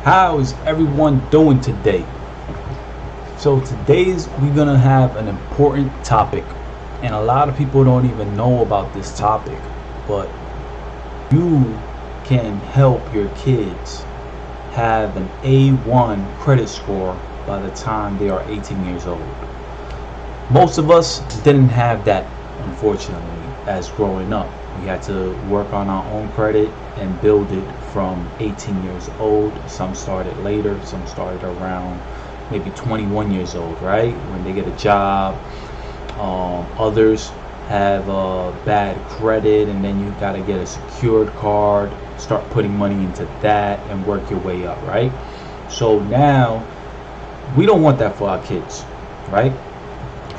How is everyone doing today? So today's we're gonna have an important topic, and a lot of people don't even know about this topic, but you can help your kids have an A1 credit score by the time they are 18 years old. Most of us didn't have that, unfortunately, as growing up. We had to work on our own credit and build it from 18 years old. Some started later, some started around maybe 21 years old, right? When they get a job. Others have bad credit, and then you got to get a secured card, start putting money into that, and work your way up, right? So now we don't want that for our kids, right?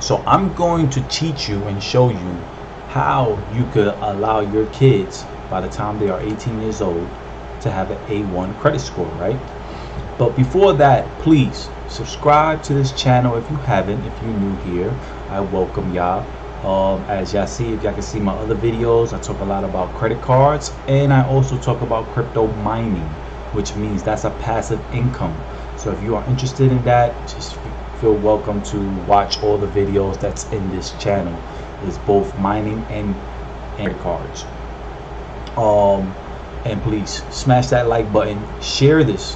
So I'm going to teach you and show you how you could allow your kids by the time they are 18 years old to have an A1 credit score, right? But before that, please subscribe to this channel if you haven't. If you're new here, I welcome y'all. As y'all see, if y'all can see my other videos, I talk a lot about credit cards, and I also talk about crypto mining, which means that's a passive income. So if you are interested in that, just feel welcome to watch all the videos that's in this channel. It's both mining and credit cards. And please smash that like button, share this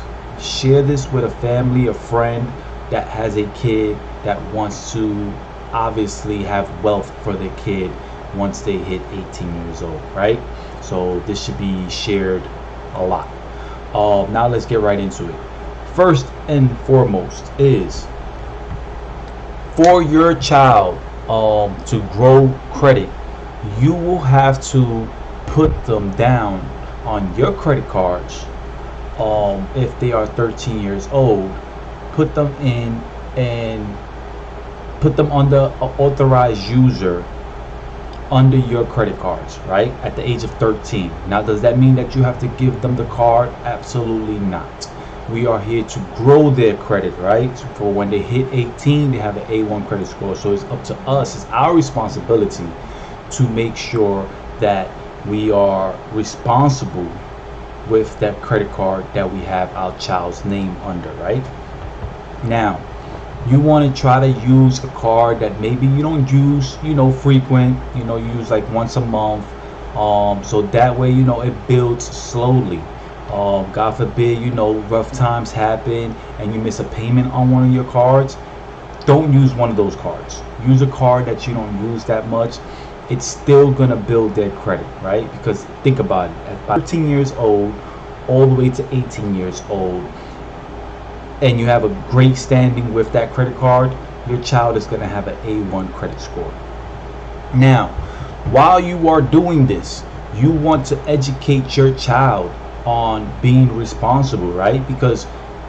with a family, a friend that has a kid that wants to obviously have wealth for their kid once they hit 18 years old, right? So this should be shared a lot. Now let's get right into it. First and foremost is for your child to grow credit, you will have to put them down on your credit cards. If they are 13 years old, put them in and put them under an authorized user under your credit cards, right? At the age of 13. Now, does that mean that you have to give them the card? Absolutely not. We are here to grow their credit, right? So for when they hit 18, they have an A1 credit score. So it's up to us, it's our responsibility to make sure that we are responsible with that credit card that we have our child's name under, right? Now, you want to try to use a card that maybe you don't use, frequent, you use like once a month. So that way, it builds slowly. God forbid, rough times happen and you miss a payment on one of your cards. Don't use one of those cards. Use a card that you don't use that much. It's still gonna build their credit, right? Because think about it, at 13 years old all the way to 18 years old, and you have a great standing with that credit card, your child is gonna have an A1 credit score. Now, while you are doing this, you want to educate your child on being responsible, right? Because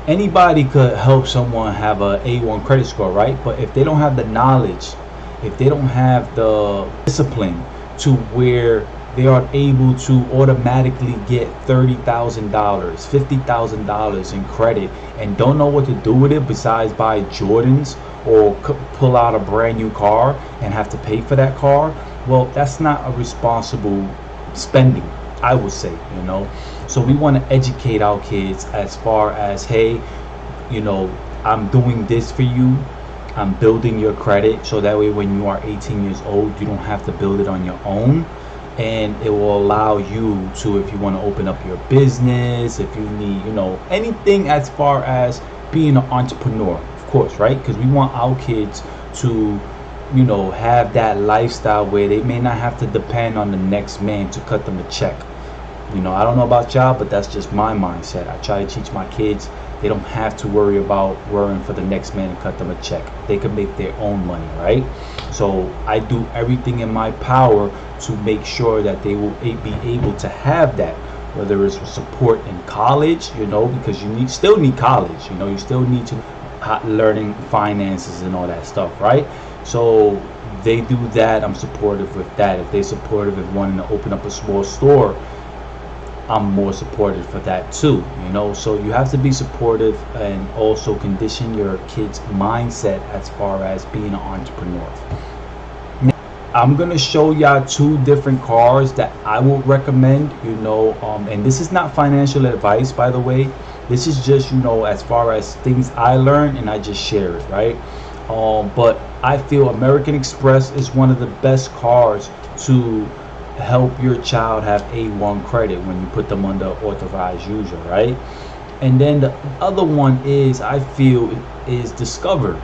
anybody could help someone have a A1 credit score, right? But if they don't have the knowledge, if they don't have the discipline to where they are able to automatically get $30,000, $50,000 in credit and don't know what to do with it besides buy Jordans or pull out a brand new car and have to pay for that car, well, that's not a responsible spending, I would say, So we want to educate our kids as far as, hey, I'm doing this for you. I'm building your credit, so that way when you are 18 years old, you don't have to build it on your own, and it will allow you to, if you want to open up your business, if you need, anything as far as being an entrepreneur, of course, right? Because we want our kids to, have that lifestyle where they may not have to depend on the next man to cut them a check. I don't know about y'all, but that's just my mindset. I try to teach my kids they don't have to worry about worrying for the next man to cut them a check. They can make their own money, right? So I do everything in my power to make sure that they will be able to have that, whether it's support in college, because you still need college, you still need to learning finances and all that stuff, right? So they do that. I'm supportive with that. If they're supportive of wanting to open up a small store, I'm more supportive for that too, so you have to be supportive and also condition your kids' mindset as far as being an entrepreneur. Now, I'm gonna show y'all two different cards that I would recommend, and this is not financial advice, by the way. This is just, as far as things I learned, and I just share it, right? But I feel American Express is one of the best cards to help your child have A1 credit when you put them under authorized user, right? And then the other one is, I feel, is Discover.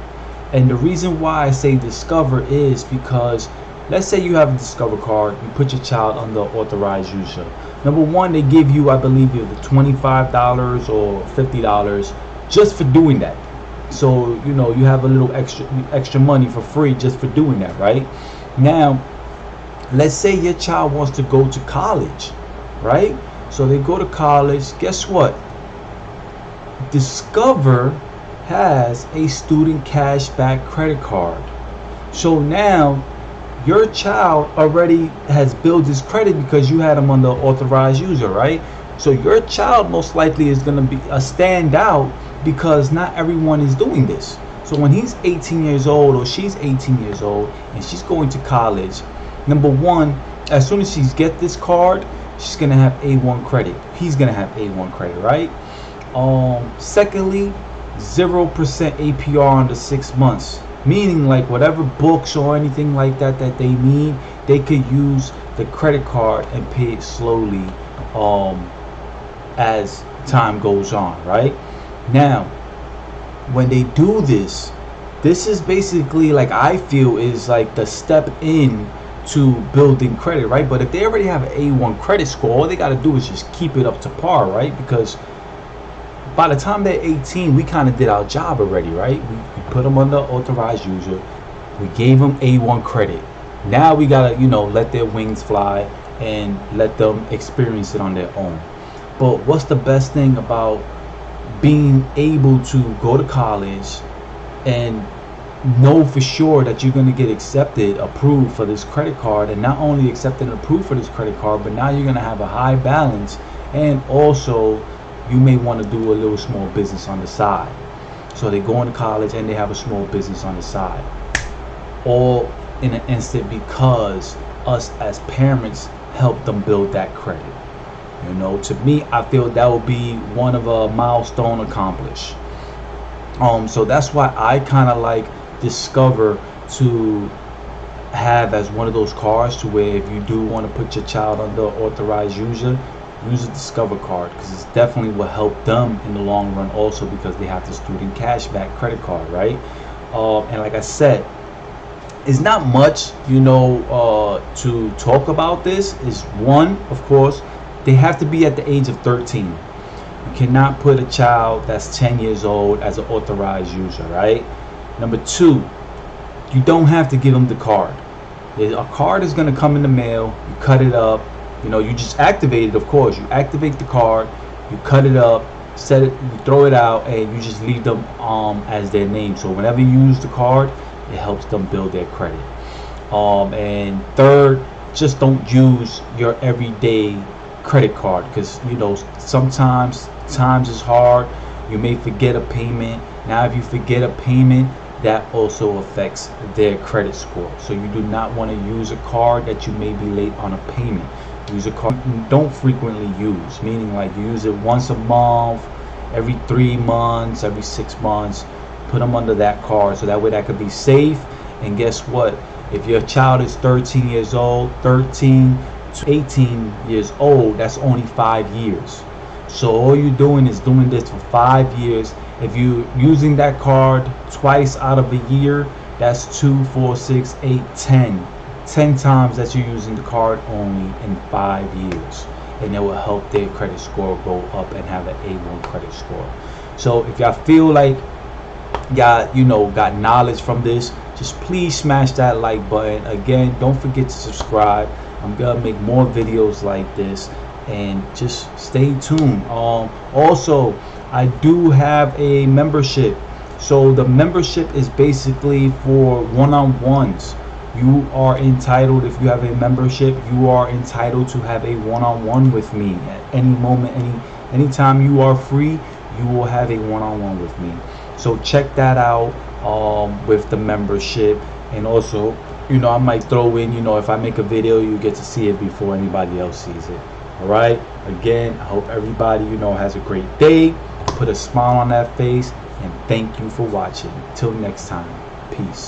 And the reason why I say Discover is because, let's say you have a Discover card, you put your child under authorized user. Number one, they give you, I believe, either $25 or $50 just for doing that. So, you have a little extra money for free just for doing that, right? Now, let's say your child wants to go to college, right? So they go to college. Guess what? Discover has a student cashback credit card. So now your child already has built his credit because you had him on the authorized user, right? So your child most likely is going to be a standout because not everyone is doing this. So when he's 18 years old or she's 18 years old and she's going to college, number one, as soon as she gets this card, she's going to have A1 credit. He's going to have A1 credit, right? Secondly, 0% APR under 6 months, meaning like whatever books or anything like that they need, they could use the credit card and pay it slowly as time goes on, right? Now, when they do this, this is basically, like, I feel is like the step in to building credit, right? But if they already have an A1 credit score, all they got to do is just keep it up to par, right? Because by the time they're 18, we kind of did our job already, right? We put them under authorized user. We gave them A1 credit. Now we gotta, let their wings fly and let them experience it on their own. But what's the best thing about being able to go to college and know for sure that you're going to get accepted, approved for this credit card, and not only accepted and approved for this credit card, but now you're going to have a high balance, and also you may want to do a little small business on the side. So they go into college and they have a small business on the side, all in an instant because us as parents help them build that credit. To me, I feel that would be one of a milestone accomplished. So that's why I kind of like Discover to have as one of those cards, to where if you do want to put your child under authorized user, use a Discover card, because it definitely will help them in the long run also, because they have the student cashback credit card, right? And like I said, it's not much, to talk about this. Is one, of course, they have to be at the age of 13. You cannot put a child that's 10 years old as an authorized user, right? Number two, you don't have to give them the card. A card is going to come in the mail. You cut it up. You just activate it, of course. You activate the card, you cut it up, set it, you throw it out, and you just leave them as their name. So whenever you use the card, it helps them build their credit. And third, just don't use your everyday credit card, because sometimes times is hard. You may forget a payment. Now if you forget a payment, that also affects their credit score. So you do not want to use a card that you may be late on a payment. Use a card you don't frequently use, meaning like you use it once a month, every 3 months, every 6 months. Put them under that card, so that way that could be safe. And guess what? If your child is 13 years old, 13 to 18 years old, that's only 5 years. So all you're doing is doing this for 5 years. If you're using that card twice out of a year, that's 2, 4, 6, 8, 10. 10 times that you're using the card only in 5 years, and it will help their credit score go up and have an A1 credit score. So if y'all feel like y'all got knowledge from this, just please smash that like button. Again, don't forget to subscribe. I'm gonna make more videos like this, and just stay tuned. Also, I do have a membership. So the membership is basically for one-on-ones. You are entitled, if you have a membership, you are entitled to have a one-on-one with me at any moment. Anytime you are free, you will have a one-on-one with me. So check that out with the membership. And also, I might throw in, if I make a video, you get to see it before anybody else sees it. All right. Again, I hope everybody, has a great day. put a smile on that face, and thank you for watching. Till next time, peace.